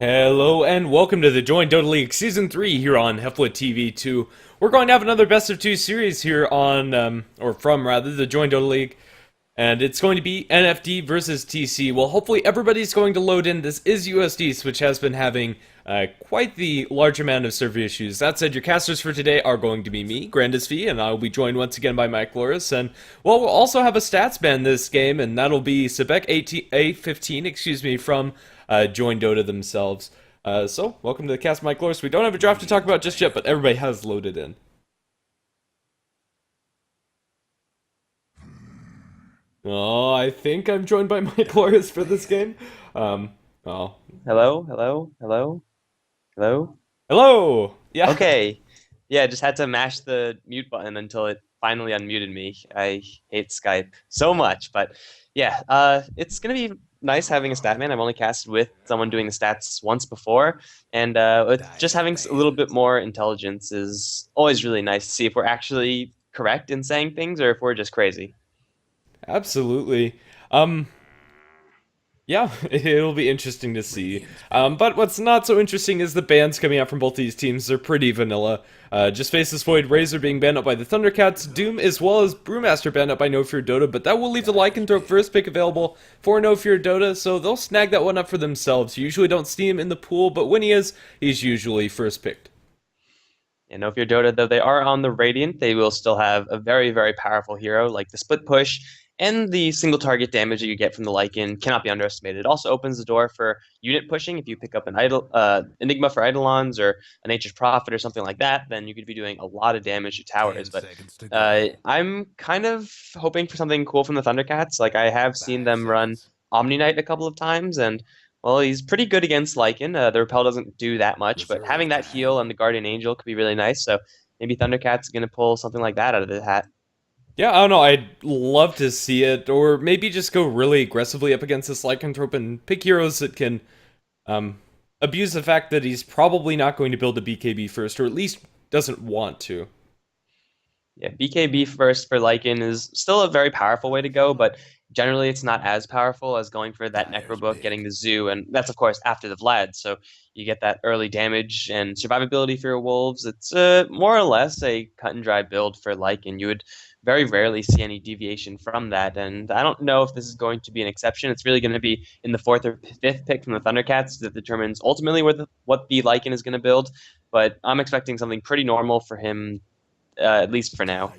Hello and welcome to the Join Dota League Season 3 here on HeflaTV 2. We're going to have another best of 2 series here on, or from rather, the Join Dota League. And it's going to be NFD versus TC. Well, hopefully everybody's going to load in. This is USD, which has been having quite the large amount of server issues. That said, your casters for today are going to be me, Grandis V, and I'll be joined once again by Mike Loris. And, well, we'll also have a stats ban this game, and that'll be Sebek A15, from Join Dota themselves. So, welcome to the cast, Mike Loris. We don't have a draft to talk about just yet, but everybody has loaded in. Oh, I think I'm joined by Mike Loris for this game. Oh. Hello, hello, hello, hello. Hello! Yeah. Okay. Yeah, just had to mash the mute button until it finally unmuted me. I hate Skype so much, but yeah, it's gonna be nice having a stat man. I've only casted with someone doing the stats once before, and just having a little bit more intelligence is always really nice to see if we're actually correct in saying things or if we're just crazy. Absolutely. Um, yeah, it'll be interesting to see. But what's not so interesting is the bans coming out from both these teams. They're pretty vanilla. Just Faceless Void, Razor being banned up by the Thundercats, Doom as well as Brewmaster banned up by No Fear Dota, but that will leave the Lycanthrope first pick available for No Fear Dota, so they'll snag that one up for themselves. You usually don't see him in the pool, but when he is, he's usually first picked. And if you're Dota, though they are on the Radiant, they will still have a very, very powerful hero like the split push and the single target damage that you get from the Lycan cannot be underestimated. It also opens the door for unit pushing. If you pick up an Enigma for Eidolons or a Nature's Prophet or something like that, then you could be doing a lot of damage to towers. But I'm kind of hoping for something cool from the Thundercats. Like I have seen them run Omni Knight a couple of times, and well, he's pretty good against Lycan. The Repel doesn't do that much, but having that heal and the Guardian Angel could be really nice. So maybe Thundercat's going to pull something like that out of the hat. Yeah, I don't know, I'd love to see it, or maybe just go really aggressively up against this Lycanthrope and pick heroes that can um, abuse the fact that he's probably not going to build a BKB first, or at least doesn't want to. Yeah, BKB first for Lycan is still a very powerful way to go, but generally it's not as powerful as going for that Necrobook, getting the Zoo, and that's of course after the Vlad, so you get that early damage and survivability for your Wolves. It's more or less a cut and dry build for Lycan. You would very rarely see any deviation from that, and I don't know if this is going to be an exception. It's really going to be in the fourth or fifth pick from the Thundercats that determines ultimately what the Lycan is going to build, but I'm expecting something pretty normal for him at least for now.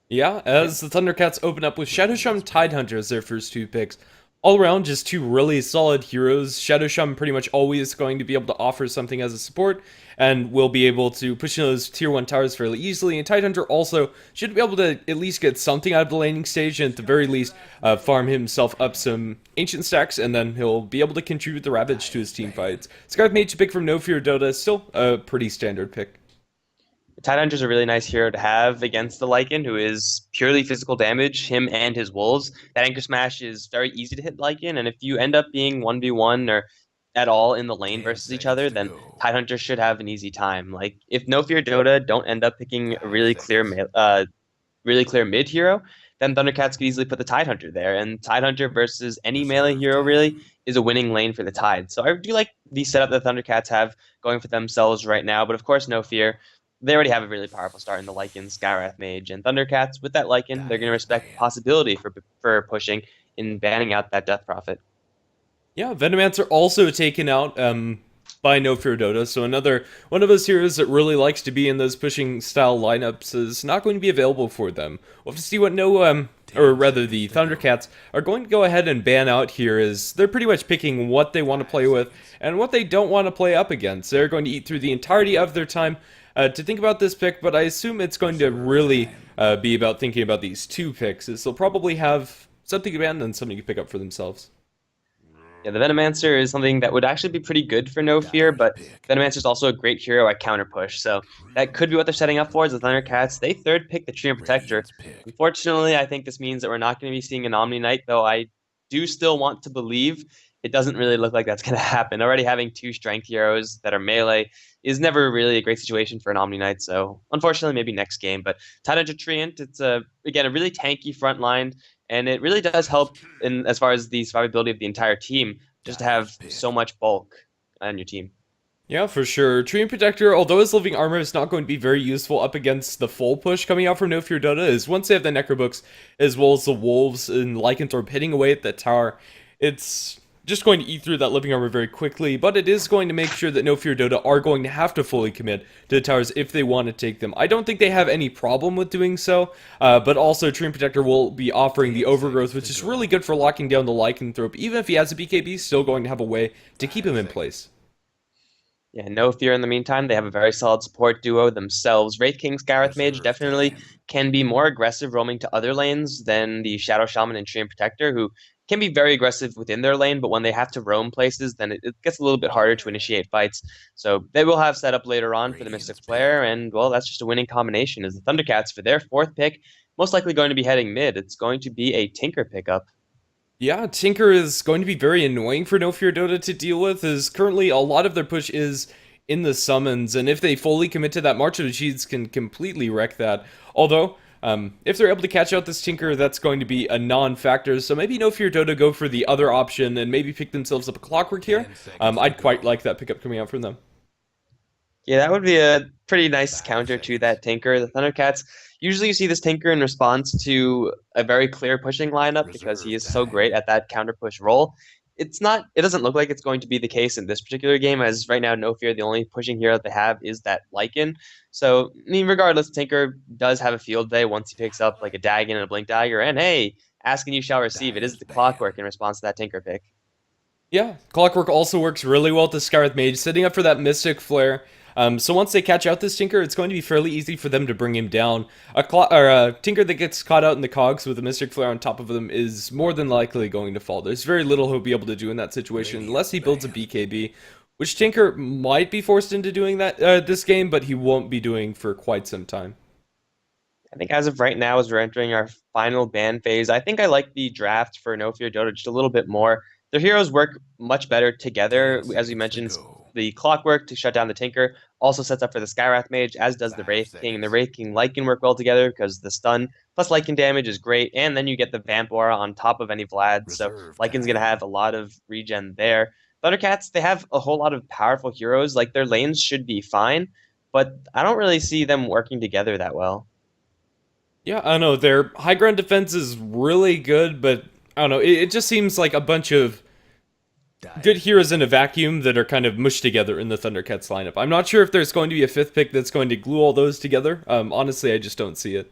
Yeah, as the Thundercats open up with Shadowshun Tidehunter as their first two picks. All around, just two really solid heroes. Shadowshun pretty much always going to be able to offer something as a support, and will be able to push in those tier 1 towers fairly easily, and Tidehunter also should be able to at least get something out of the laning stage, and at the very least, farm himself up some ancient stacks, and then he'll be able to contribute the Ravage to his team fights. Scarf Mage pick from No Fear Dota is still a pretty standard pick. Tidehunter is a really nice hero to have against the Lycan, who is purely physical damage, him and his wolves. That Anchor Smash is very easy to hit Lycan, and if you end up being 1v1 or at all in the lane versus each other, then Tidehunter should have an easy time. Like, if No Fear Dota don't end up picking a really clear mid hero, then Thundercats could easily put the Tidehunter there, and Tidehunter versus any melee hero really is a winning lane for the Tide. So I do like the setup that Thundercats have going for themselves right now, but of course, no fear. They already have a really powerful start in the Lycan, Skywrath Mage, and Thundercats. With that Lycan, they're going to respect the possibility for pushing in banning out that Death Prophet. Yeah, Venomancer also taken out by No Fear Dota, so another one of those heroes that really likes to be in those pushing style lineups is not going to be available for them. We'll have to see what or rather the Thundercats are going to go ahead and ban out here, is they're pretty much picking what they want to play with and what they don't want to play up against. They're going to eat through the entirety of their time to think about this pick, but I assume it's going to really be about thinking about these two picks, as they'll probably have something to ban and something to pick up for themselves. Yeah, the Venomancer is something that would actually be pretty good for No Fear, but Venomancer is also a great hero at counter push, so that could be what they're setting up for as the Thundercats. They third pick the Treant Protector. Unfortunately, I think this means that we're not going to be seeing an Omni Knight, though I do still want to believe. It doesn't really look like that's going to happen. Already having two strength heroes that are melee is never really a great situation for an Omni Knight, so unfortunately maybe next game. But Tidehunter Treant, it's again a really tanky front line, and it really does help in as far as the survivability of the entire team, just to have so much bulk. on your team. Yeah, for sure. Treant Protector, although his living armor is not going to be very useful up against the full push coming out from No Fear Dota, is once they have the Necrobooks, as well as the Wolves and Lycanthrope hitting away at that tower, it's just going to eat through that living armor very quickly, but it is going to make sure that No Fear Dota are going to have to fully commit to the towers if they want to take them. I don't think they have any problem with doing so, but also Treant Protector will be offering the Overgrowth, which is really good for locking down the Lycanthrope. Even if he has a BKB, still going to have a way to keep him in place. Yeah, no fear in the meantime. They have a very solid support duo themselves. Wraith King's Gareth Mage definitely can be more aggressive roaming to other lanes than the Shadow Shaman and Treant Protector, who can be very aggressive within their lane, but when they have to roam places, then it gets a little bit harder to initiate fights. So they will have setup later on for the Mystic Flare, and well, that's just a winning combination. As the Thundercats, for their fourth pick, most likely going to be heading mid. It's going to be a Tinker pickup. Yeah, Tinker is going to be very annoying for No Fear Dota to deal with, as currently a lot of their push is in the summons, and if they fully commit to that, March of the Sheets can completely wreck that. Although, if they're able to catch out this Tinker, that's going to be a non-factor, so maybe No Fear Dota go for the other option and maybe pick themselves up a Clockwork here. I'd quite like that pickup coming out from them. Yeah, that would be a pretty nice counter to that Tinker. The Thundercats, usually you see this Tinker in response to a very clear pushing lineup because he is so great at that counter push role. It doesn't look like it's going to be the case in this particular game, as right now, No Fear, the only pushing hero that they have is that Lycan. So, I mean, regardless, Tinker does have a field day once he picks up like a Dagon and a Blink Dagger, and hey, ask and you shall receive. It is the Clockwork in response to that Tinker pick. Yeah, Clockwork also works really well to Scarlet Mage, setting up for that Mystic Flare. So once they catch out this Tinker, it's going to be fairly easy for them to bring him down. A Tinker that gets caught out in the cogs with a Mystic Flare on top of them is more than likely going to fall. There's very little he'll be able to do in that situation unless he builds a BKB, which Tinker might be forced into doing that this game, but he won't be doing for quite some time. I think as of right now, as we're entering our final ban phase, I think I like the draft for No Fear Dota just a little bit more. Their heroes work much better together. As we mentioned, the Clockwork to shut down the Tinker also sets up for the Skywrath Mage, as does the Wraith King. The Wraith King Lycan work well together because the stun plus Lycan damage is great, and then you get the Vamp Aura on top of any Vlad, so Lycan's going to have a lot of regen there. Thundercats, they have a whole lot of powerful heroes. Like, their lanes should be fine, but I don't really see them working together that well. Yeah, I don't know. Their high ground defense is really good, but I don't know. It just seems like a bunch of good heroes in a vacuum that are kind of mushed together in the Thundercats lineup. I'm not sure if there's going to be a fifth pick that's going to glue all those together. Honestly, I just don't see it.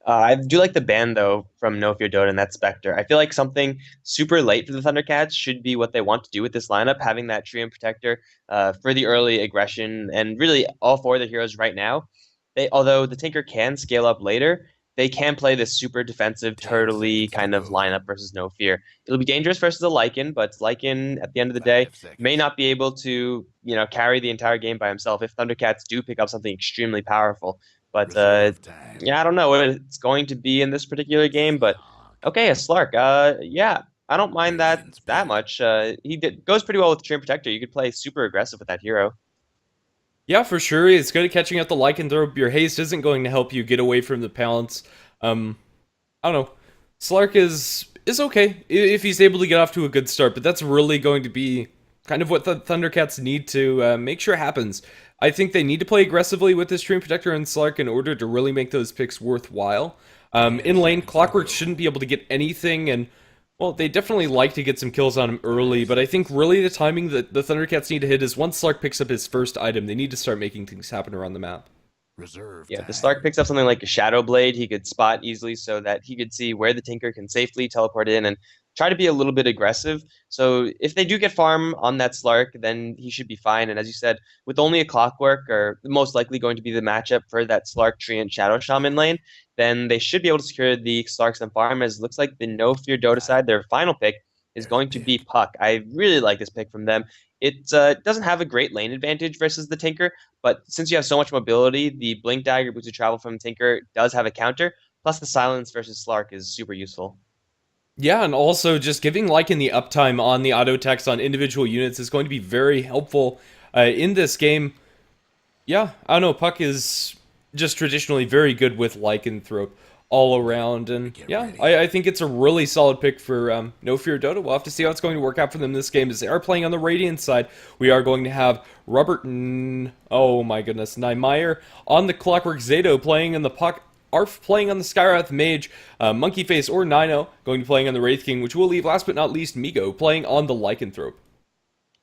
I do like the ban though from No Fear Dota and that Spectre. I feel like something super late for the Thundercats should be what they want to do with this lineup, having that Treant Protector for the early aggression, and really all four of the heroes right now. Although the Tinker can scale up later, they can play this super defensive, turtley kind of lineup versus No Fear. It'll be dangerous versus a Lycan, but Lycan at the end of the day may not be able to, carry the entire game by himself if Thundercats do pick up something extremely powerful. But yeah, I don't know what it's going to be in this particular game, but okay, a Slark. Yeah, I don't mind that much. Goes pretty well with Treant Protector. You could play super aggressive with that hero. Yeah, for sure. It's good at catching out the Lycanthrope. Your haste isn't going to help you get away from the Palance. I don't know. Slark is okay if he's able to get off to a good start, but that's really going to be kind of what the Thundercats need to make sure happens. I think they need to play aggressively with this Treant Protector and Slark in order to really make those picks worthwhile. In lane, Clockwork shouldn't be able to get anything, and well, they definitely like to get some kills on him early, but I think really the timing that the Thundercats need to hit is once Slark picks up his first item, they need to start making things happen around the map. Yeah, if the Slark picks up something like a Shadow Blade, he could spot easily so that he could see where the Tinker can safely teleport in and try to be a little bit aggressive. So if they do get farm on that Slark, then he should be fine. And as you said, with only a Clockwork, or most likely going to be the matchup for that Slark Treant Shadow Shaman lane, then they should be able to secure the Slarks and farm, as it looks like the No Fear Dota side, their final pick, is going to be Puck. I really like this pick from them. It doesn't have a great lane advantage versus the Tinker, but since you have so much mobility, the Blink Dagger boost to travel from Tinker does have a counter, plus the silence versus Slark is super useful. Yeah, and also just giving Lycan the uptime on the auto attacks on individual units is going to be very helpful in this game. Yeah, I don't know, Puck is just traditionally very good with Lycanthrope. all around. And yeah, I think it's a really solid pick for No Fear Dota. We'll have to see how it's going to work out for them this game, as they are playing on the Radiant side. We are going to have Robert, oh my goodness, Niemeyer on the Clockwork, Zato playing in the puck, Arf playing on the Skywrath Mage, Monkeyface or Nino going to be playing on the Wraith King, which will leave, last but not least, Migo playing on the Lycanthrope.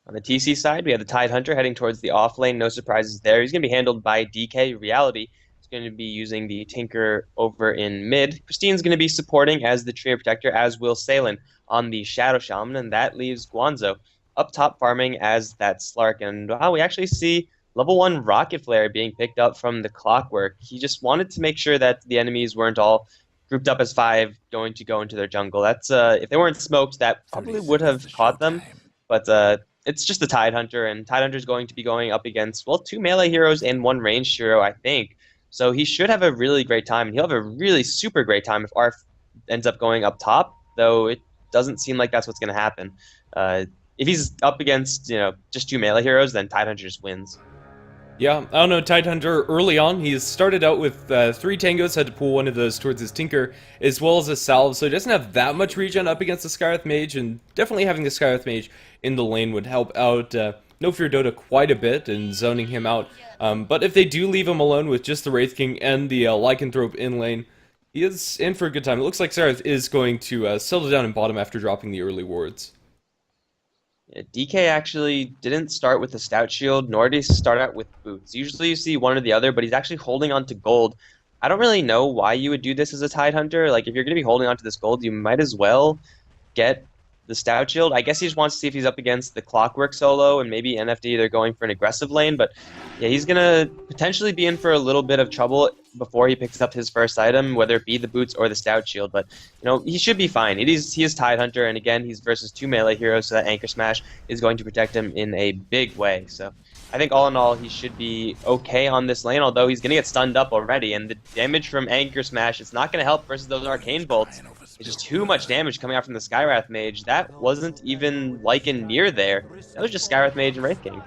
On the TC side, we have the Tidehunter heading towards the off lane. No surprises there. He's going to be handled by DK. Reality is going to be using the Tinker over in mid. Christine's going to be supporting as the Trio Protector, as will Salen on the Shadow Shaman, and that leaves Guanzo up top farming as that Slark. And wow, we actually see level 1 Rocket Flare being picked up from the Clockwork. He just wanted to make sure that the enemies weren't all grouped up as 5 going to go into their jungle. That's if they weren't smoked, that probably would have caught them. But it's just the Tidehunter, and Tidehunter's going to be going up against, well, 2 melee heroes and 1 ranged hero, I think. So he should have a really great time, and he'll have a really super great time if Arf ends up going up top, though it doesn't seem like that's what's going to happen. If he's up against, just 2 melee heroes, then Tidehunter just wins. Yeah, I don't know, Tidehunter, early on, he started out with 3 tangos, had to pull one of those towards his Tinker, as well as a salve, so he doesn't have that much regen up against the Skywrath Mage, and definitely having the Skywrath Mage in the lane would help out No Fear Dota quite a bit in zoning him out. But if they do leave him alone with just the Wraith King and the Lycanthrope in lane, he is in for a good time. It looks like Skywrath is going to settle down in bottom after dropping the early wards. Yeah, DK actually didn't start with the Stout Shield, nor did he start out with Boots. Usually you see one or the other, but he's actually holding on to gold. I don't really know why you would do this as a Tidehunter. Like, if you're going to be holding on to this gold, you might as well get the Stout Shield. I guess he just wants to see if he's up against the Clockwork solo, and maybe NFD they're going for an aggressive lane, but yeah, he's going to potentially be in for a little bit of trouble before he picks up his first item, whether it be the Boots or the Stout Shield, but he should be fine. He is Tidehunter, and again, he's versus 2 melee heroes, so that Anchor Smash is going to protect him in a big way. So I think all in all, he should be okay on this lane, although he's going to get stunned up already, and the damage from Anchor Smash, it's not going to help versus those Arcane Bolts. It's just too much damage coming out from the Skywrath Mage. That wasn't even Lycan near there. That was just Skywrath Mage and Wraith King.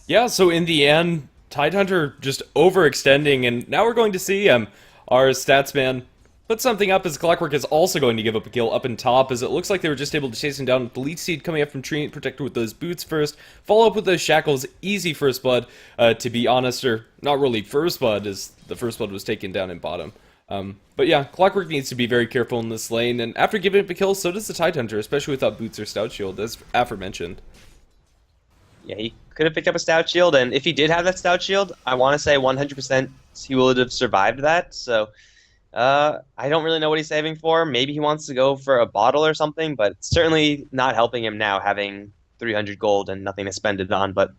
Yeah, so in the end, Tidehunter just overextending, and now we're going to see our Statsman put something up, as Clockwork is also going to give up a kill up in top, as it looks like they were just able to chase him down with the Leech Seed coming up from Treant Protector with those boots first, follow up with those shackles, easy first blood, to be honest, or not really first blood, as the first blood was taken down in bottom. But yeah, Clockwork needs to be very careful in this lane, and after giving up a kill, so does the Tidehunter, especially without boots or Stout Shield, as aforementioned. Yeah, he could have picked up a Stout Shield, and if he did have that Stout Shield, I want to say 100% he would have survived that, so I don't really know what he's saving for. Maybe he wants to go for a bottle or something, but it's certainly not helping him now, having 300 gold and nothing to spend it on. But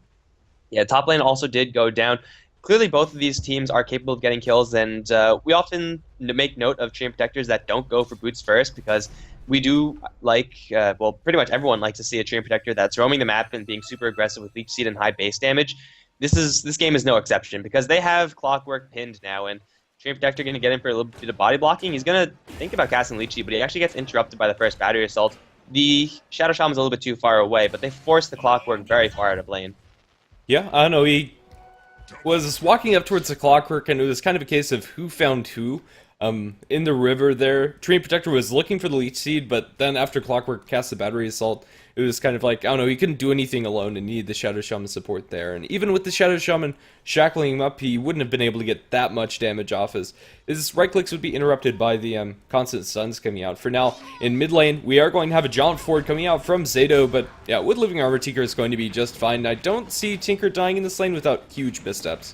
yeah, top lane also did go down. Clearly, both of these teams are capable of getting kills, and we often make note of Treant Protectors that don't go for boots first, because we do like, well, pretty much everyone likes to see a Treant Protector that's roaming the map and being super aggressive with Leech Seed and high base damage. This game is no exception, because they have Clockwork pinned now, and Treant Protector going to get in for a little bit of body blocking. He's going to think about casting Leech Seed, but he actually gets interrupted by the first battery assault. The Shadow Shaman's a little bit too far away, but they force the Clockwork very far out of lane. Yeah, I don't know, he was walking up towards the Clockwork, and it was kind of a case of who found who. In the river there, Treant Protector was looking for the Leech Seed, but then after Clockwork cast the battery assault, it was kind of like, I don't know, he couldn't do anything alone and needed the Shadow Shaman support there. And even with the Shadow Shaman shackling him up, he wouldn't have been able to get that much damage off, as his right clicks would be interrupted by the constant stuns coming out. For now, in mid lane, we are going to have a Jaunt Forward coming out from Zato, but yeah, with Living Armor, Tinker is going to be just fine. I don't see Tinker dying in this lane without huge missteps.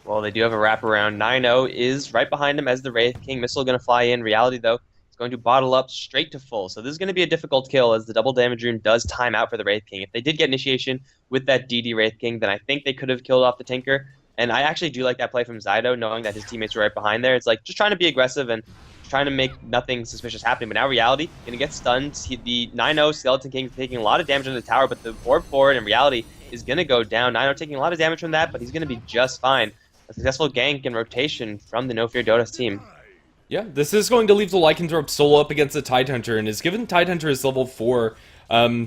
Well, they do have a wraparound. 9-0 is right behind him as the Wraith King. Missile going to fly in. Reality, though, is going to bottle up straight to full. So this is going to be a difficult kill, as the double damage rune does time out for the Wraith King. If they did get initiation with that DD Wraith King, then I think they could have killed off the Tinker. And I actually do like that play from Zydo, knowing that his teammates were right behind there. It's like just trying to be aggressive and trying to make nothing suspicious happening. But now Reality going to get stunned. The 9-0 Skeleton King is taking a lot of damage on the tower, but the Orb Forward in Reality is going to go down. 9-0 taking a lot of damage from that, but he's going to be just fine. A successful gank and rotation from the No Fear Dota's team. Yeah, this is going to leave the Lycanthrope solo up against the Tidehunter, and is given Tidehunter is level 4.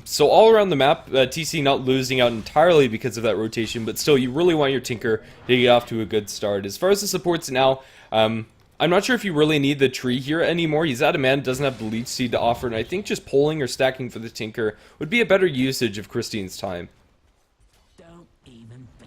So all around the map, TC not losing out entirely because of that rotation, but still, you really want your Tinker to get off to a good start. As far as the supports now, I'm not sure if you really need the tree here anymore. He's out of mana, doesn't have the leech seed to offer, and I think just pulling or stacking for the Tinker would be a better usage of Christine's time.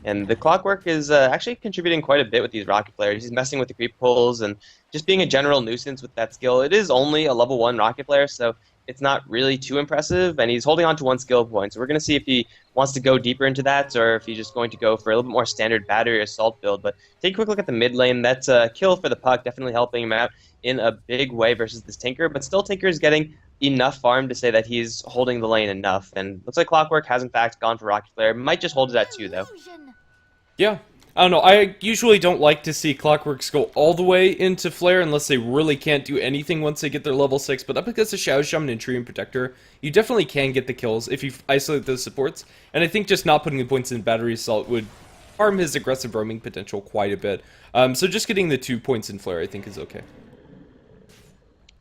And the Clockwork is actually contributing quite a bit with these Rocket players. He's messing with the creep pulls and just being a general nuisance with that skill. It is only a level 1 Rocket player, so it's not really too impressive, and he's holding on to 1 skill point. So we're going to see if he wants to go deeper into that, or if he's just going to go for a little bit more standard battery assault build. But take a quick look at the mid lane. That's a kill for the puck, definitely helping him out in a big way versus this Tinker. But still, Tinker is getting enough farm to say that he's holding the lane enough. And looks like Clockwork has in fact gone for Rocket player. Might just hold it at 2 though. Yeah. I don't know, I usually don't like to see Clockworks go all the way into Flare unless they really can't do anything once they get their level 6, but up against a Shadow Shaman and Tree and Protector, you definitely can get the kills if you isolate those supports, and I think just not putting the points in Battery Assault would harm his aggressive roaming potential quite a bit. So just getting the 2 points in Flare I think is okay.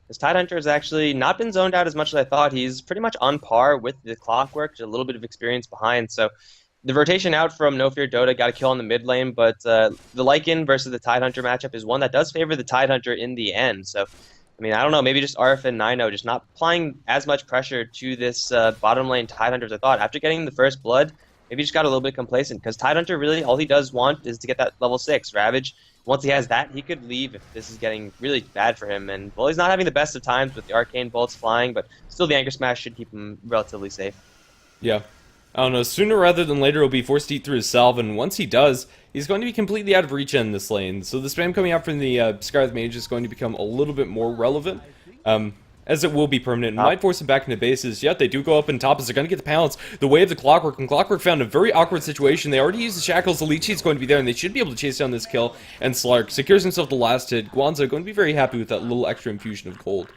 This Tidehunter has actually not been zoned out as much as I thought. He's pretty much on par with the Clockwork, just a little bit of experience behind, so the rotation out from No Fear Dota got a kill on the mid lane, but the Lycan versus the Tidehunter matchup is one that does favor the Tidehunter in the end. So, I mean, I don't know, maybe just RF and Nino just not applying as much pressure to this bottom lane Tidehunter as I thought. After getting the first blood, maybe just got a little bit complacent, because Tidehunter really, all he does want is to get that level 6. Ravage, once he has that, he could leave if this is getting really bad for him. And, well, he's not having the best of times with the Arcane Bolts flying, but still the Anchor Smash should keep him relatively safe. Yeah. I don't know, sooner rather than later he'll be forced to eat through his salve, and once he does, he's going to be completely out of reach in this lane. So the spam coming out from the Scarlet Mage is going to become a little bit more relevant, as it will be permanent. And might force him back into bases. Yet they do go up in top as they're going to get the balance. The way of the Clockwork, and Clockwork found a very awkward situation. They already used the Shackles, the Leech Seed's going to be there, and they should be able to chase down this kill. And Slark secures himself the last hit. Guanza going to be very happy with that little extra infusion of gold.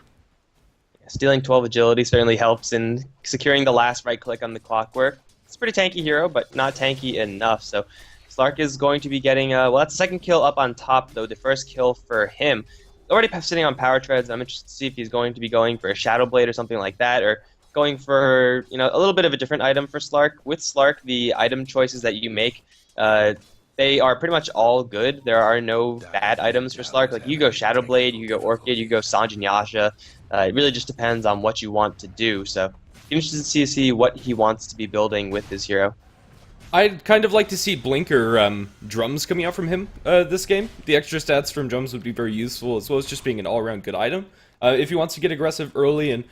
Stealing 12 agility certainly helps in securing the last right click on the Clockwork. It's a pretty tanky hero, but not tanky enough. So Slark is going to be getting, well, that's the second kill up on top, though. The first kill for him. Already sitting on Power Treads. I'm interested to see if he's going to be going for a Shadow Blade or something like that, or going for, you know, a little bit of a different item for Slark. With Slark, the item choices that you make, they are pretty much all good. There are no bad items for Slark. Like, you go Shadow Blade, you go Orchid, you go Sanjin Yasha. It really just depends on what you want to do. So, interested to see what he wants to be building with his hero. I'd kind of like to see Blinker drums coming out from him this game. The extra stats from drums would be very useful, as well as just being an all-around good item. If he wants to get aggressive early, and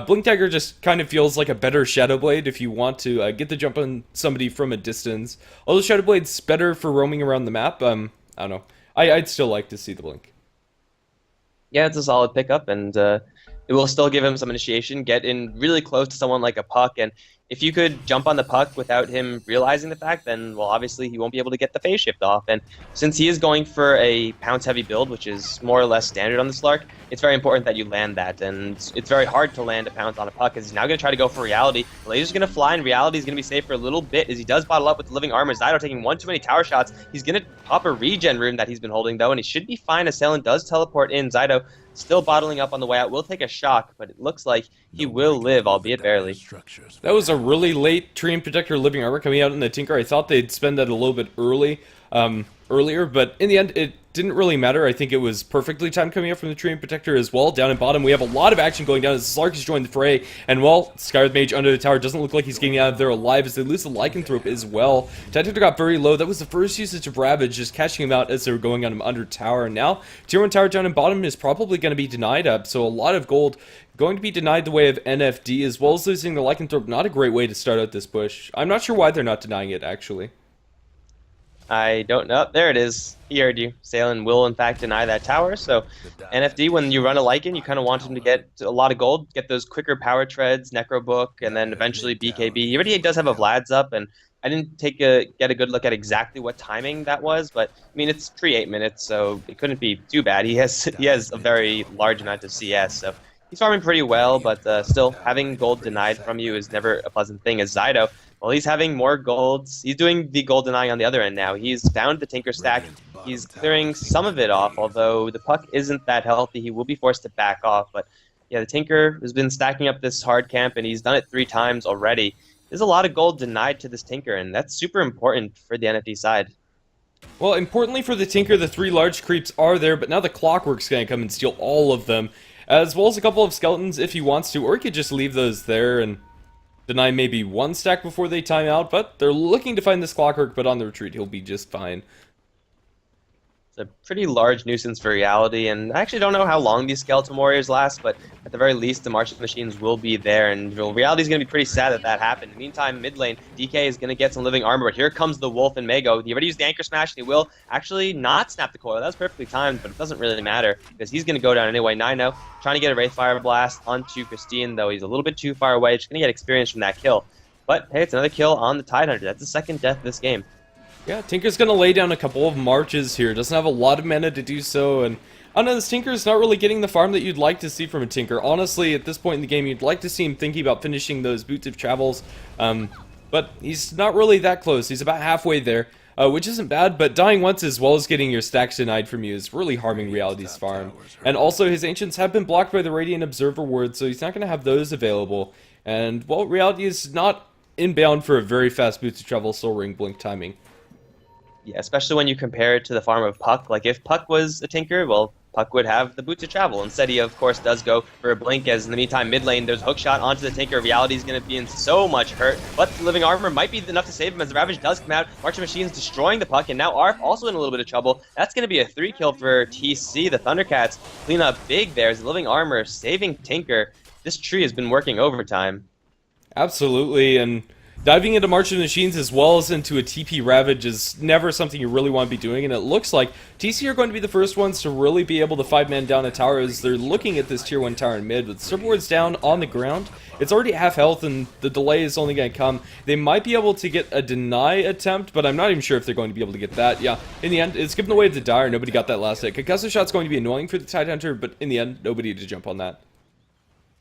Blink Dagger just kind of feels like a better Shadow Blade if you want to get the jump on somebody from a distance. Although Shadow Blade's better for roaming around the map, I don't know. I'd still like to see the Blink. Yeah, it's a solid pickup, and it will still give him some initiation, get in really close to someone like a puck, and if you could jump on the puck without him realizing the fact, then, well, obviously he won't be able to get the phase shift off. And since he is going for a pounce-heavy build, which is more or less standard on the Slark, it's very important that you land that. And it's very hard to land a pounce on a puck, because he's now going to try to go for Reality. The laser's going to fly, and Reality is going to be safe for a little bit, as he does bottle up with the Living Armor. Zydo taking one too many tower shots. He's going to pop a regen rune that he's been holding, though, and he should be fine. Assailant does teleport in. Zydo still bottling up on the way out. Will take a shock, but it looks like he will live, albeit barely. That was a really late Tree and Protector Living Armor coming out in the Tinker. I thought they'd spend that a little bit earlier, but in the end, it didn't really matter. I think it was perfectly timed coming out from the Tree and Protector as well. Down in bottom, we have a lot of action going down as Slark has joined the fray, and well, Skyward Mage under the tower doesn't look like he's getting out of there alive as they lose the Lycanthrope as well. Tidehunter got very low. That was the first usage of Ravage, just catching him out as they were going on him under tower. And now, Tier 1 tower down in bottom is probably going to be denied up, so a lot of gold going to be denied the way of NFD, as well as losing the Lycanthrope. Not a great way to start out this push. I'm not sure why they're not denying it, actually. I don't know. There it is. He heard you. Salen will, in fact, deny that tower. So, NFD, when you run a Lycan, you kind of want him to get a lot of gold, get those quicker power treads, Necro Book, and then eventually BKB. He already does have a Vlad's up, and I didn't get a good look at exactly what timing that was, but I mean, it's pre-8 minutes, so it couldn't be too bad. He has a very large amount of CS, so he's farming pretty well, but still, having gold denied from you is never a pleasant thing. As Zydo, well, he's having more golds. He's doing the gold denying on the other end now. He's found the Tinker stack. He's clearing some of it off, although the puck isn't that healthy. He will be forced to back off. But yeah, the Tinker has been stacking up this hard camp, and he's done it 3 times already. There's a lot of gold denied to this Tinker, and that's super important for the NFT side. Well, importantly for the Tinker, the 3 large creeps are there, but now the Clockwork's gonna come and steal all of them, as well as a couple of skeletons if he wants to, or he could just leave those there and deny maybe 1 stack before they time out, but they're looking to find this Clockwork, but on the retreat he'll be just fine. It's a pretty large nuisance for Reality, and I actually don't know how long these Skeleton Warriors last, but at the very least, the Martian Machines will be there, and well, Reality's going to be pretty sad that that happened. In the meantime, mid lane, DK is going to get some living armor, but here comes the Wolf and Mago. He already used the Anchor Smash, and he will actually not snap the coil. That was perfectly timed, but it doesn't really matter, because he's going to go down anyway. 9-0, trying to get a Wraithfire Blast onto Christine, though he's a little bit too far away, just going to get experience from that kill. But hey, it's another kill on the Tidehunter. That's the second death of this game. Yeah, Tinker's gonna lay down a couple of marches here. Doesn't have a lot of mana to do so, and I don't know, this Tinker's not really getting the farm that you'd like to see from a Tinker. Honestly, at this point in the game, you'd like to see him thinking about finishing those Boots of Travels, but he's not really that close. He's about halfway there, which isn't bad, but dying once as well as getting your stacks denied from you is really harming Reality's farm. And also, his Ancients have been blocked by the Radiant Observer Ward, so he's not gonna have those available. And, well, Reality is not inbound for a very fast Boots of Travel Soul Ring Blink timing. Yeah, especially when you compare it to the farm of Puck. Like, if Puck was a Tinker, well, Puck would have the Boots of Travel. Instead, he, of course, does go for a Blink, as in the meantime, mid lane, there's a hook shot onto the Tinker. Reality's going to be in so much hurt, but the Living Armor might be enough to save him as the Ravage does come out. Marching Machines destroying the Puck, and now Arf also in a little bit of trouble. That's going to be a 3 kill for TC. The Thundercats clean up big there as the Living Armor saving Tinker. This tree has been working overtime. Absolutely, and diving into Marching Machines as well as into a TP Ravage is never something you really want to be doing, and it looks like TC are going to be the first ones to really be able to 5-man down a tower as they're looking at this tier 1 tower in mid with Surfboards down on the ground. It's already at half health and the delay is only going to come. They might be able to get a deny attempt, but I'm not even sure if they're going to be able to get that. Yeah, in the end, it's given away to Dire. Nobody got that last hit. Concussive Shot's going to be annoying for the Tidehunter, but in the end, nobody to jump on that.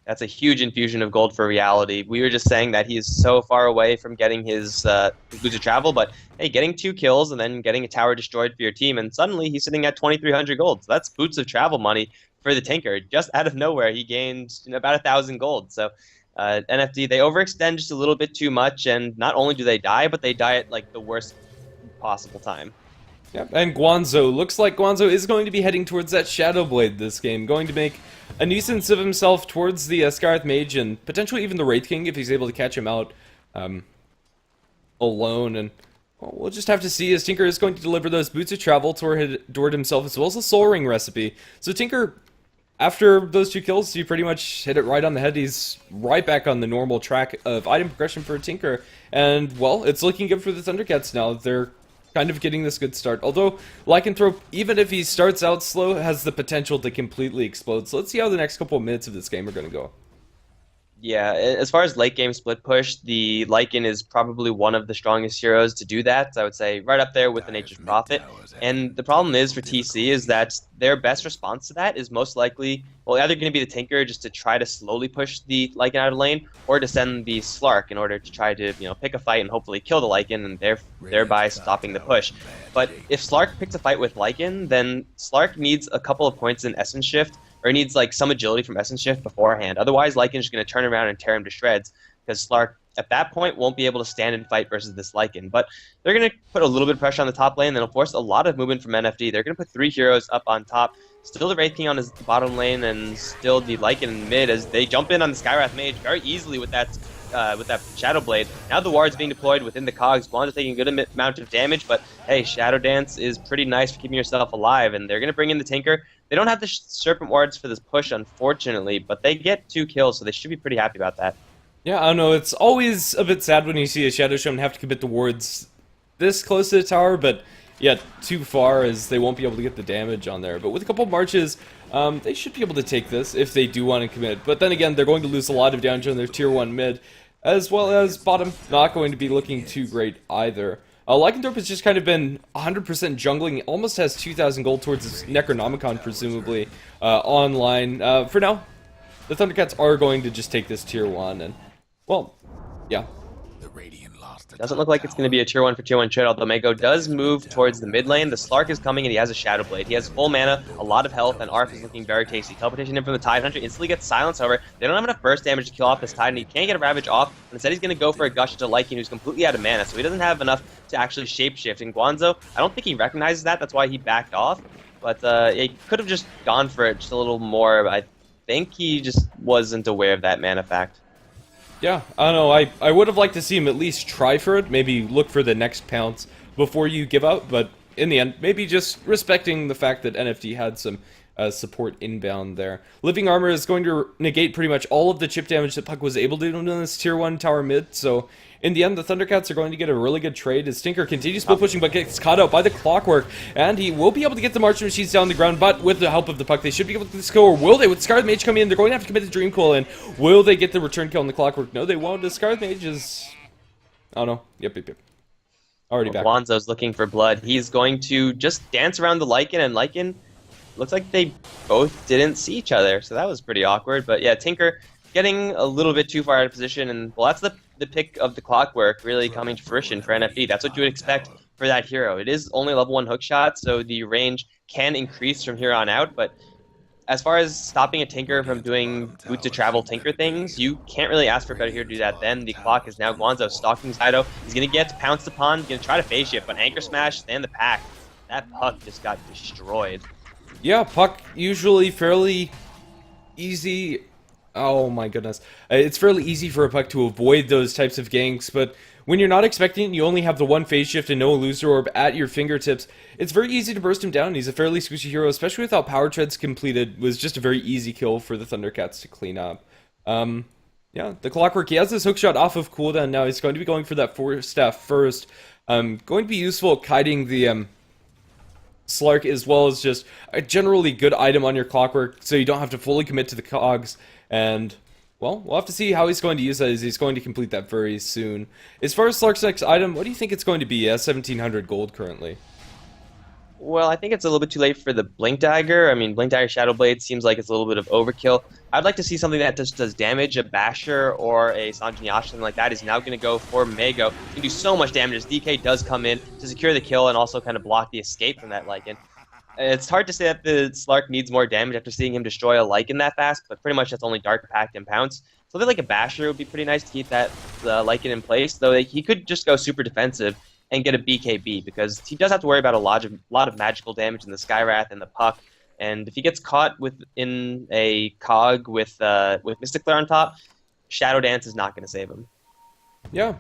That's a huge infusion of gold for Reality. We were just saying that he's so far away from getting his Boots of Travel, but hey, getting 2 kills and then getting a tower destroyed for your team, and suddenly he's sitting at 2,300 gold. So that's Boots of Travel money for the Tinker. Just out of nowhere, he gained about 1,000 gold. So NFD, they overextend just a little bit too much, and not only do they die, but they die at like the worst possible time. Yep, and Guanzo. Looks like Guanzo is going to be heading towards that Shadow Blade this game. Going to make a nuisance of himself towards the Scarlet Mage and potentially even the Wraith King if he's able to catch him out alone. And well, we'll just have to see as Tinker is going to deliver those Boots of Travel toward himself as well as the Soul Ring recipe. So Tinker, after those 2 kills, you pretty much hit it right on the head. He's right back on the normal track of item progression for Tinker. And, well, it's looking good for the Thundercats now. They're kind of getting this good start. Although, Lycanthrope, even if he starts out slow, has the potential to completely explode. So let's see how the next couple of minutes of this game are going to go. Yeah, as far as late game split push, the Lycan is probably one of the strongest heroes to do that. I would say right up there with the Nature's Prophet. And the problem is for TC is that their best response to that is most likely, well, either going to be the Tinker just to try to slowly push the Lycan out of lane, or to send the Slark in order to try to, pick a fight and hopefully kill the Lycan and thereby stopping the push. But if Slark picks a fight with Lycan, then Slark needs a couple of points in Essence Shift, or needs like some agility from Essence Shift beforehand. Otherwise, Lycan's just going to turn around and tear him to shreds, because Slark at that point won't be able to stand and fight versus this Lycan. But they're going to put a little bit of pressure on the top lane, and they'll force a lot of movement from NFD. They're going to put 3 heroes up on top, still the Wraith King on his bottom lane, and still the Lycan in mid as they jump in on the Skywrath Mage very easily with that Shadow Blade. Now the ward's being deployed within the cogs. Guanzo's taking a good amount of damage, but hey, Shadow Dance is pretty nice for keeping yourself alive, and they're going to bring in the Tinker. They don't have the Serpent Wards for this push, unfortunately, but they get 2 kills, so they should be pretty happy about that. Yeah, I don't know, it's always a bit sad when you see a Shadow Shaman have to commit the wards this close to the tower, but yet too far as they won't be able to get the damage on there. But with a couple marches, they should be able to take this if they do want to commit. But then again, they're going to lose a lot of damage on their tier 1 mid, as well as bottom not going to be looking too great either. Lycanthrope has just kind of been 100% jungling, almost has 2,000 gold towards his Necronomicon, presumably, online. For now, the Thundercats are going to just take this tier 1, and, well, yeah. The Radiant lost Doesn't look like it's going to be a tier 1 for tier 1 trade, although Mego does move towards the mid lane. The Slark is coming and he has a Shadow Blade. He has full mana, a lot of health, and Arf is looking very tasty. Teleportation in from the Tide Hunter instantly gets silenced, however. They don't have enough burst damage to kill off this Tide, and he can't get a Ravage off. And instead, he's going to go for a Gush into Lycan, who's completely out of mana, so he doesn't have enough to actually shapeshift. And Guanzo, I don't think he recognizes that. That's why he backed off. But he could have just gone for it just a little more. I think he just wasn't aware of that mana fact. Yeah, I don't know, I would have liked to see him at least try for it, maybe look for the next pounce before you give out, but in the end, maybe just respecting the fact that NFD had some support inbound there. Living Armor is going to negate pretty much all of the chip damage that Puck was able to do in this tier 1 tower mid, so in the end, the Thundercats are going to get a really good trade as Tinker continues split pushing, but gets caught out by the Clockwork, and he will be able to get the Marching Machines down the ground, but with the help of the Puck, they should be able to get the score. Will they? With Scarlet Mage coming in, they're going to have to commit to Dream Coil, and will they get the return kill on the Clockwork? No, they won't. The Scarlet Mage is... Oh no. Yep. Already back. Guanzo's looking for blood. He's going to just dance around the Lycan, and Lycan looks like they both didn't see each other, so that was pretty awkward. But yeah, Tinker getting a little bit too far out of position, and well, that's the pick of the Clockwork really coming to fruition for NFD. That's what you would expect for that hero. It is only level 1 hookshot, so the range can increase from here on out, but as far as stopping a Tinker from doing boot to travel Tinker things, you can't really ask for a better hero to do that. Then the clock is now Guanzo stalking Zydo. He's going to get pounced upon, he's going to try to phase shift, but Anchor Smash, stand the pack. That Puck just got destroyed. Yeah, Puck usually fairly easy. Oh my goodness. It's fairly easy for a Puck to avoid those types of ganks, but when you're not expecting it, you only have the one phase shift and no Illusory Orb at your fingertips, it's very easy to burst him down. He's a fairly squishy hero, especially without Power Treads completed. Was just a very easy kill for the Thundercats to clean up. Yeah, the Clockwork, he has this hookshot off of cooldown now. He's going to be going for that Force Staff first. Going to be useful at kiting the Slark, as well as just a generally good item on your Clockwork, so you don't have to fully commit to the cogs. And, well, we'll have to see how he's going to use that, as he's going to complete that very soon. As far as Slark's next item, what do you think it's going to be? 1700 gold currently. Well, I think it's a little bit too late for the Blink Dagger. I mean, Blink Dagger Shadow Blade seems like it's a little bit of overkill. I'd like to see something that just does damage. A Basher or a Sanjin Yash, something like that, is now going to go for Mego. He can do so much damage as DK does come in to secure the kill and also kind of block the escape from that Lycan. It's hard to say that the Slark needs more damage after seeing him destroy a Lycan that fast, but pretty much that's only Dark Pact and Pounce. Something like a Basher would be pretty nice to keep that Lycan in place, though he could just go super defensive and get a BKB, because he does have to worry about a lot of magical damage in the Skywrath and the Puck, and if he gets caught within a cog with Mystic Flare on top, Shadow Dance is not going to save him. Yeah.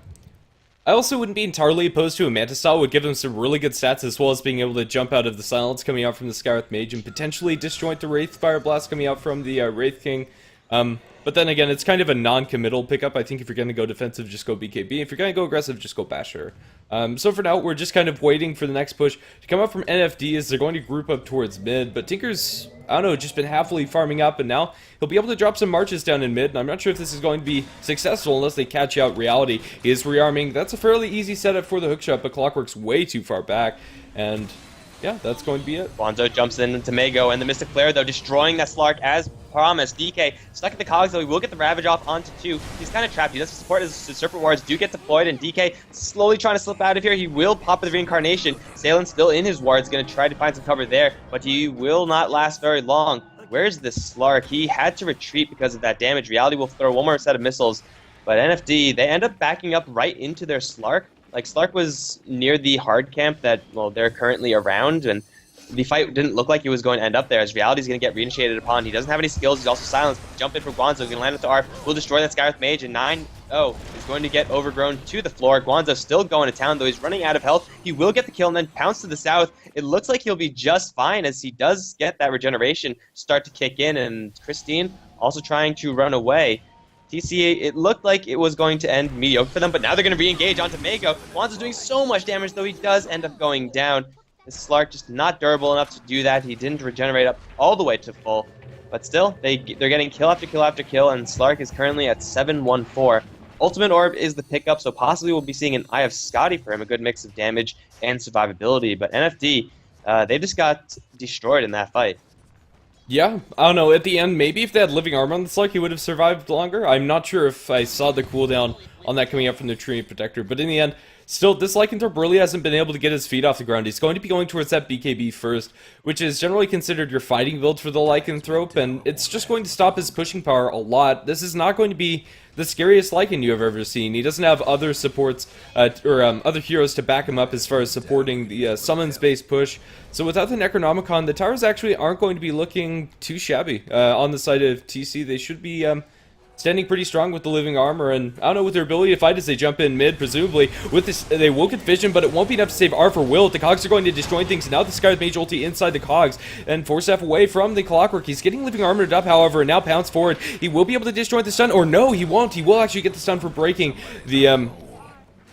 I also wouldn't be entirely opposed to a Manta Style. Would give him some really good stats, as well as being able to jump out of the silence coming out from the Skywrath Mage and potentially disjoint the Wraith Fire Blast coming out from the Wraith King. But then again, it's kind of a non-committal pickup. I think if you're going to go defensive, just go BKB. If you're going to go aggressive, just go Basher. So for now, we're just kind of waiting for the next push to come up from NFD, as they're going to group up towards mid. But Tinker's, I don't know, just been happily farming up, and now he'll be able to drop some marches down in mid. And I'm not sure if this is going to be successful unless they catch out Reality. He is rearming. That's a fairly easy setup for the hookshot, but Clockwork's way too far back. And yeah, that's going to be it. Guanzo jumps into Mego, and the Mystic Flare, though, destroying that Slark as promised. DK stuck at the cogs, though. He will get the Ravage off onto 2. He's kind of trapped. He doesn't support his Serpent Wards do get deployed, and DK slowly trying to slip out of here. He will pop with the Reincarnation. Salen's still in his wards, going to try to find some cover there, but he will not last very long. Where's the Slark? He had to retreat because of that damage. Reality will throw one more set of missiles, but NFD, they end up backing up right into their Slark. Like, Slark was near the hard camp that, well, they're currently around, and the fight didn't look like it was going to end up there, as Reality's going to get reinitiated upon. He doesn't have any skills. He's also silenced. Jump in for Guanzo. He's going to land into Arf. Will destroy that Skywrath Mage, and 9-0 is going to get overgrown to the floor. Guanzo still going to town, though he's running out of health. He will get the kill and then pounce to the south. It looks like he'll be just fine, as he does get that regeneration start to kick in, and Christine also trying to run away. TCA, it looked like it was going to end mediocre for them, but now they're going to re-engage onto Mego. Guanzo's doing so much damage, though he does end up going down. This Slark just not durable enough to do that. He didn't regenerate up all the way to full. But still, they're getting kill after kill after kill, and Slark is currently at 7-1-4. Ultimate Orb is the pickup, so possibly we'll be seeing an Eye of Scotty for him, a good mix of damage and survivability. But NFD, they just got destroyed in that fight. Yeah, I don't know. At the end, maybe if they had living armor on the Slark, he would have survived longer. I'm not sure if I saw the cooldown on that coming up from the Tree Protector, but in the end, still, this Lycanthrope really hasn't been able to get his feet off the ground. He's going to be going towards that BKB first, which is generally considered your fighting build for the Lycanthrope, and it's just going to stop his pushing power a lot. This is not going to be the scariest Lycan you have ever seen. He doesn't have other supports, other heroes to back him up as far as supporting the summons-based push. So without the Necronomicon, the towers actually aren't going to be looking too shabby. On the side of TC, they should be standing pretty strong with the living armor, and I don't know, with their ability to fight as they jump in mid, presumably. With this, they will get vision, but it won't be enough to save Arf or Will. The Cogs are going to destroy things, and now the Sky with Mage ulti inside the Cogs, and Force Staff away from the Clockwork. He's getting living armored up, however, and now pounce forward. He will be able to destroy the stun, or no, he won't. He will actually get the stun for breaking the,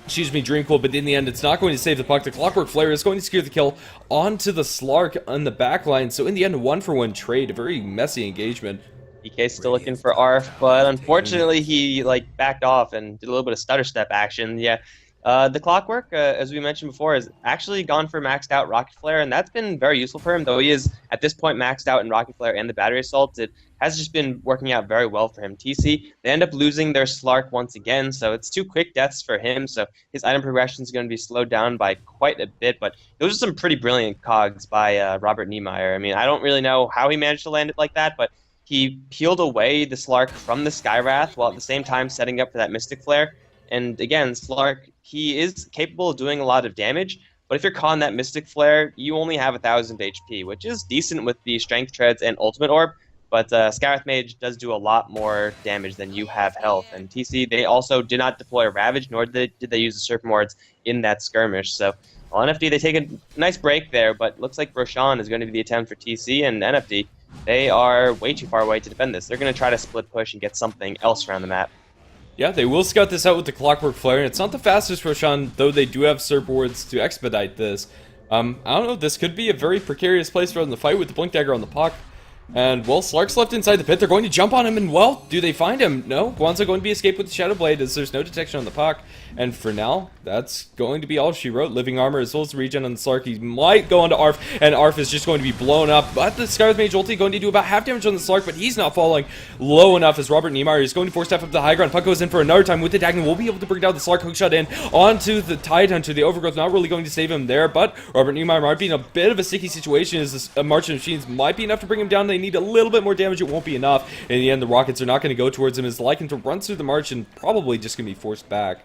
excuse me, Dream Cool, but in the end, it's not going to save the puck. The Clockwork Flare is going to secure the kill onto the Slark on the backline, so in the end, a 1-for-1 trade, a very messy engagement. DK's still looking for Arf, but unfortunately he backed off and did a little bit of stutter step action. Yeah, the Clockwork, as we mentioned before, has actually gone for maxed out Rocket Flare, and that's been very useful for him. Though he is at this point maxed out in Rocket Flare and the Battery Assault, it has just been working out very well for him. TC, they end up losing their Slark once again, so it's 2 quick deaths for him. So his item progression is going to be slowed down by quite a bit. But those are some pretty brilliant cogs by Robert Niemeyer. I mean, I don't really know how he managed to land it like that, but he peeled away the Slark from the Skywrath while at the same time setting up for that Mystic Flare. And again, Slark, he is capable of doing a lot of damage, but if you're caught in that Mystic Flare, you only have 1,000 HP, which is decent with the Strength Treads and Ultimate Orb, but Skywrath Mage does do a lot more damage than you have health. And TC, they also did not deploy Ravage, nor did they use the Serpent Wards in that skirmish. So on NFD, they take a nice break there, but looks like Roshan is going to be the attempt for TC, and NFD, they are way too far away to defend this. They're going to try to split push and get something else around the map. Yeah, they will scout this out with the Clockwork Flare, and it's not the fastest Roshan, though they do have Serp Wards to expedite this. I don't know, this could be a very precarious place for them to fight with the Blink Dagger on the puck. And, well, Slark's left inside the pit. They're going to jump on him, and, well, do they find him? No. Guanzo going to be escaped with the Shadow Blade as there's no detection on the puck. And for now, that's going to be all she wrote. Living armor as well as the regen on the Slark. He might go onto Arf, and Arf is just going to be blown up. But the Sky with Mage ulti going to do about half damage on the Slark, but he's not falling low enough as Robert Niemeyer is going to force staff up the high ground. Puck goes in for another time with the Dagon. We'll be able to bring down the Slark hookshot in onto the Tide Hunter. The Overgrowth not really going to save him there, but Robert Niemeyer might be in a bit of a sticky situation as this March of Machines might be enough to bring him down. They need a little bit more damage. It won't be enough. In the end, the Rockets are not going to go towards him as the Lycanthrope runs through the March and probably just going to be forced back.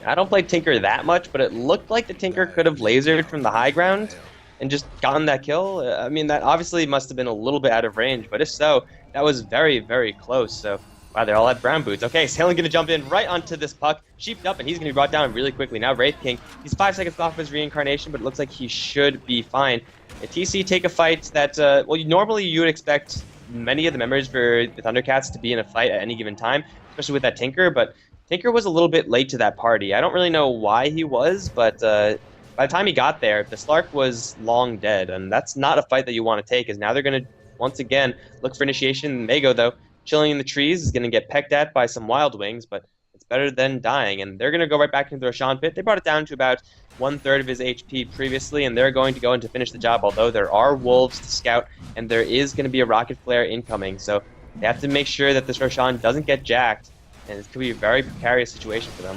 I don't play Tinker that much, but it looked like the Tinker could have lasered from the high ground and just gotten that kill. I mean, that obviously must have been a little bit out of range, but if so, that was very, very close. So, wow, they all had brown boots. Okay, Sailing going to jump in right onto this puck, sheeped up, and he's going to be brought down really quickly. Now Wraith King, he's 5 seconds off his reincarnation, but it looks like he should be fine. TC take a fight that, well, normally you would expect many of the members for the Thundercats to be in a fight at any given time, especially with that Tinker, but Tinker was a little bit late to that party. I don't really know why he was, but by the time he got there, the Slark was long dead, and that's not a fight that you want to take, as now they're going to, once again, look for initiation. Mago, though, chilling in the trees, is going to get pecked at by some Wild Wings, but it's better than dying, and they're going to go right back into the Roshan pit. They brought it down to about 1/3 of his HP previously, and they're going to go in to finish the job, although there are wolves to scout, and there is going to be a Rocket Flare incoming, so they have to make sure that this Roshan doesn't get jacked, and it could be a very precarious situation for them.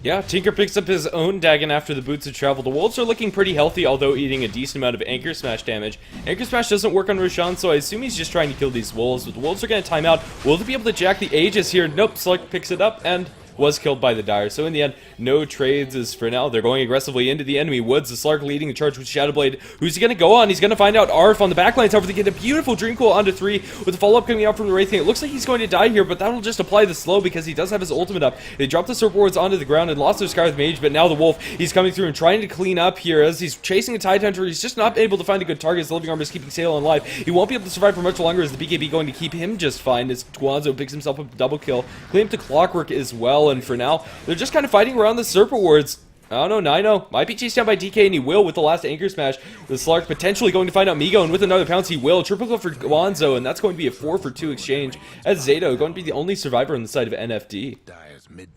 Yeah, Tinker picks up his own Dagon after the boots have traveled. The Wolves are looking pretty healthy, although eating a decent amount of Anchor Smash damage. Anchor Smash doesn't work on Roshan, so I assume he's just trying to kill these Wolves. But the Wolves are going to time out. Will they be able to jack the Aegis here? Nope, Slark picks it up and was killed by the Dire. So in the end, no trades as for now. They're going aggressively into the enemy woods. The Slark leading the charge with Shadowblade. Who's he going to go on? He's going to find out Arf on the backlines. However, they get a beautiful Dream Cool onto 3 with a follow-up coming out from the Wraith King. It looks like he's going to die here, but that'll just apply the slow because he does have his ultimate up. They dropped the Serp Wards onto the ground and lost their Sky with Mage, but now the Wolf, he's coming through and trying to clean up here as he's chasing a Tide Hunter. He's just not able to find a good target. His living armor is keeping Sail alive. He won't be able to survive for much longer as the BKB going to keep him just fine as Guanzo picks himself up a double kill. Claim to Clockwork as well, and for now, they're just kind of fighting around the Serp Wards. I don't know, Nino might be chased down by DK, and he will with the last Anchor Smash. The Slark potentially going to find out Migo, and with another pounce he will. Triple kill for Guanzo, and that's going to be a 4-for-2 exchange, as Zato going to be the only survivor on the side of NFD.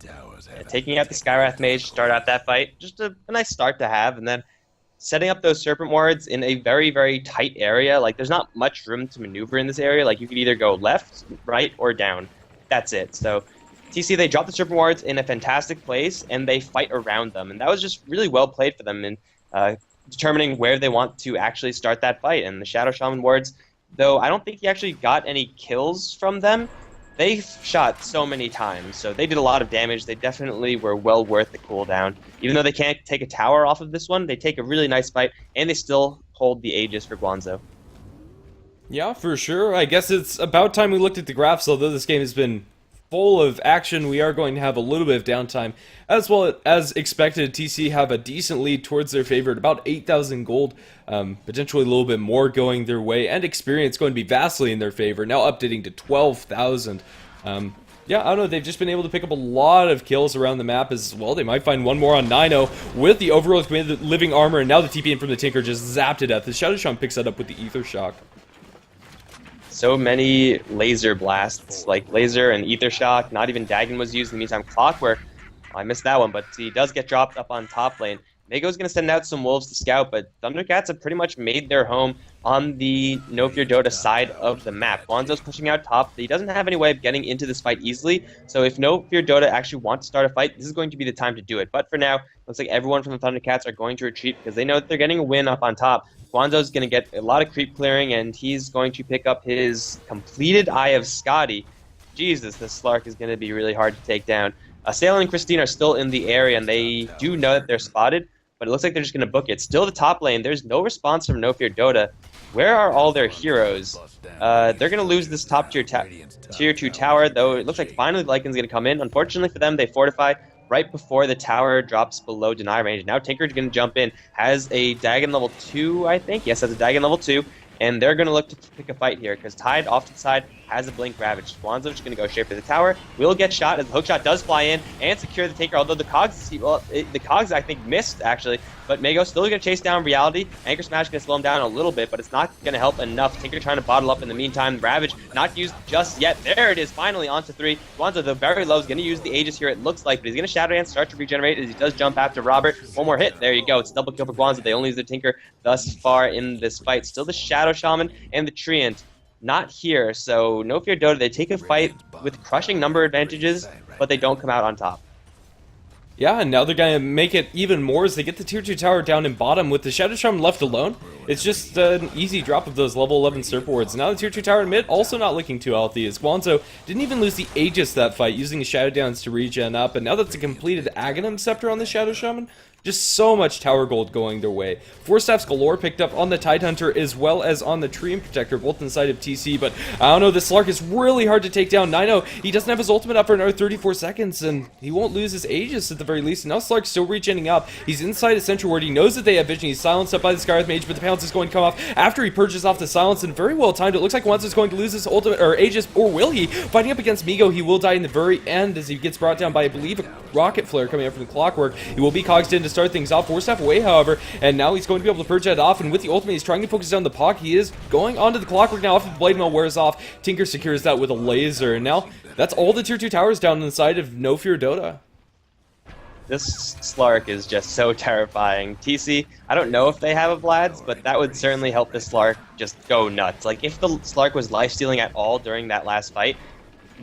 Yeah, taking out the Skywrath Mage to start out that fight, just a nice start to have, and then setting up those serpent wards in a very, very tight area. Like, there's not much room to maneuver in this area. Like, you could either go left, right, or down. That's it. So TC, they drop the serpent wards in a fantastic place, and they fight around them. And that was just really well played for them in determining where they want to actually start that fight. And the Shadow Shaman wards, though I don't think he actually got any kills from them, they shot so many times, so they did a lot of damage. They definitely were well worth the cooldown. Even though they can't take a tower off of this one, they take a really nice fight, and they still hold the Aegis for Guanzo. Yeah, for sure. I guess it's about time we looked at the graphs, although this game has been full of action. We are going to have a little bit of downtime. As well as expected, TC have a decent lead towards their favorite, about 8,000 gold, potentially a little bit more going their way, and experience going to be vastly in their favor, now updating to 12,000. Yeah, I don't know, they've just been able to pick up a lot of kills around the map as well. They might find one more on Nino with the overload command, the living armor, and now the TP in from the Tinker just zapped to death. The Shadow Shaman picks that up with the Ether Shock. So many laser blasts, like laser and ether shock. Not even Dagon was used. In the meantime, Clockwork, I missed that one, but he does get dropped up on top lane. Mago's going to send out some wolves to scout, but Thundercats have pretty much made their home on the No Fear Dota side of the map. Guanzo's pushing out top. He doesn't have any way of getting into this fight easily, so if No Fear Dota actually wants to start a fight, this is going to be the time to do it. But for now, looks like everyone from the Thundercats are going to retreat because they know that they're getting a win up on top. Guanzo's going to get a lot of creep clearing, and he's going to pick up his completed Eye of Scotty. Jesus, this Slark is going to be really hard to take down. Salem and Christine are still in the area, and they do know that they're spotted, but it looks like they're just going to book it. Still the top lane. There's no response from No Fear Dota. Where are all their heroes? They're going to lose this top tier 2 tower, though it looks like finally the Lycan's going to come in. Unfortunately for them, they fortify right before the tower drops below deny range. Now Tinker's going to jump in. Has a Dagon level 2, I think. Yes, has a Dagon level 2. And they're going to look to pick a fight here, because Tide off to the side has a Blink Ravage. Guanzo's just going to go straight for the tower. Will get shot as the hookshot does fly in and secure the Tinker, although the Cogs, the Cogs I think missed, actually. But Mago still going to chase down Reality. Anchor Smash going to slow him down a little bit, but it's not going to help enough. Tinker trying to bottle up in the meantime. Ravage not used just yet. There it is, finally onto 3. Guanzo, though very low, is going to use the Aegis here, it looks like, but he's going to Shadow Dance, start to regenerate as he does jump after Robert. One more hit, there you go. It's double kill for Guanzo. They only use the Tinker thus far in this fight. Still the Shadow Shaman and the Treant not here, so No Fear Dota, they take a fight with crushing number advantages, but they don't come out on top. Yeah, and now they're going to make it even more as they get the tier 2 tower down in bottom with the Shadow Shaman left alone. It's just an easy drop of those level 11 Serp wards. Now the tier 2 tower in mid also not looking too healthy as Guanzo didn't even lose the Aegis that fight, using the Shadow Downs to regen up, and now that's a completed Aghanim Scepter on the Shadow Shaman. Just so much tower gold going their way. 4 staffs galore picked up on the Tidehunter as well as on the Treant Protector, both inside of TC, but I don't know, this Slark is really hard to take down. Nino, he doesn't have his ultimate up for another 34 seconds, and he won't lose his Aegis at the very least. And now Slark's still regenning up. He's inside a Sentry Ward. He knows that they have vision. He's silenced up by the Scarlet Mage, but the pounce is going to come off after he purges off the silence, and very well timed. It looks like Wanzo's going to lose his ultimate, or Aegis, or will he? Fighting up against Migo, he will die in the very end as he gets brought down by, I believe, a Rocket Flare coming up from the Clockwork. He will be cogsed in to start things off. 4 staff away, however, and now he's going to be able to purge that off, and with the ultimate, he's trying to focus down the Puck. He is going onto the Clockwork now after the Blade Mail wears off. Tinker secures that with a laser, and now that's all the tier 2 towers down inside of No Fear Dota. This Slark is just so terrifying. TC, I don't know if they have a Vlad's, but that would certainly help the Slark just go nuts. Like, if the Slark was lifestealing at all during that last fight,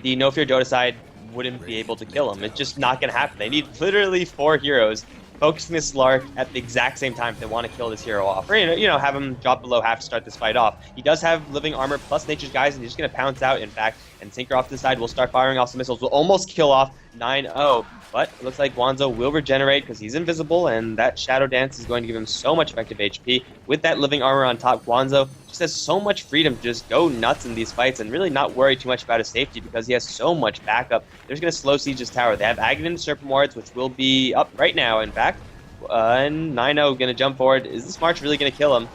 the No Fear Dota side wouldn't be able to kill him. It's just not going to happen. They need literally 4 heroes focusing this Slark at the exact same time if they want to kill this hero off. Or, you know, have him drop below half to start this fight off. He does have living armor plus Nature's Guise, and he's just going to pounce out, in fact, and Tinker off to the side will start firing off some missiles. Will almost kill off 9-0, but it looks like Guanzo will regenerate because he's invisible, and that Shadow Dance is going to give him so much effective HP. With that living armor on top, Guanzo just has so much freedom to just go nuts in these fights and really not worry too much about his safety because he has so much backup. They're just going to slow siege his tower. They have Aghanim Serpent Wards, which will be up right now, in fact. And Nino going to jump forward. Is this March really going to kill him?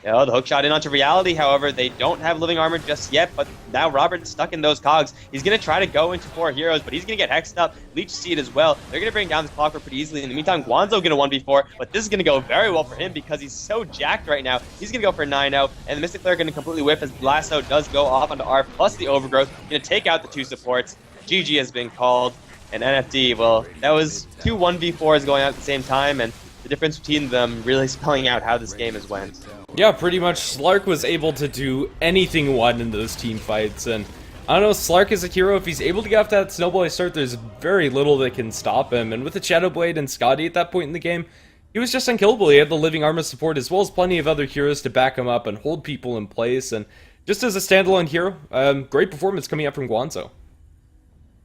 Oh, the hook shot in onto Reality, however, they don't have living armor just yet, but now Robert's stuck in those cogs. He's going to try to go into 4 heroes, but he's going to get hexed up. Leech see it as well. They're going to bring down this Clockwork pretty easily. In the meantime, Guanzo going to 1v4, but this is going to go very well for him because he's so jacked right now. He's going to go for 9-0, and the Mystic Flare going to completely whiff as Lasso does go off onto R plus the Overgrowth. Going to take out the 2 supports. GG has been called, and NFD, well, that was 2 1v4s going out at the same time, and the difference between them really spelling out how this game has went. Yeah, pretty much Slark was able to do anything he wanted in those team fights, and I don't know, Slark is a hero. If he's able to get off that snowball start, there's very little that can stop him, and with the Shadow Blade and Scotty at that point in the game, he was just unkillable. He had the Living Armor support as well as plenty of other heroes to back him up and hold people in place, and just as a standalone hero, great performance coming up from Guanzo.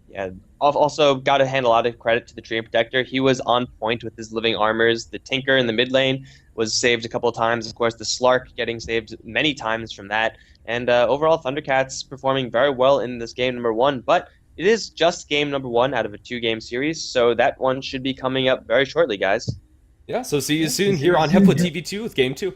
Yeah. Also, got to hand a lot of credit to the Dream Protector. He was on point with his living armors. The Tinker in the mid lane was saved a couple of times. Of course, the Slark getting saved many times from that. And overall, Thundercats performing very well in this game number one. But it is just game number one out of a two-game series, so that one should be coming up very shortly, guys. Yeah, so see you soon here on HeflaTV 2 with Game 2.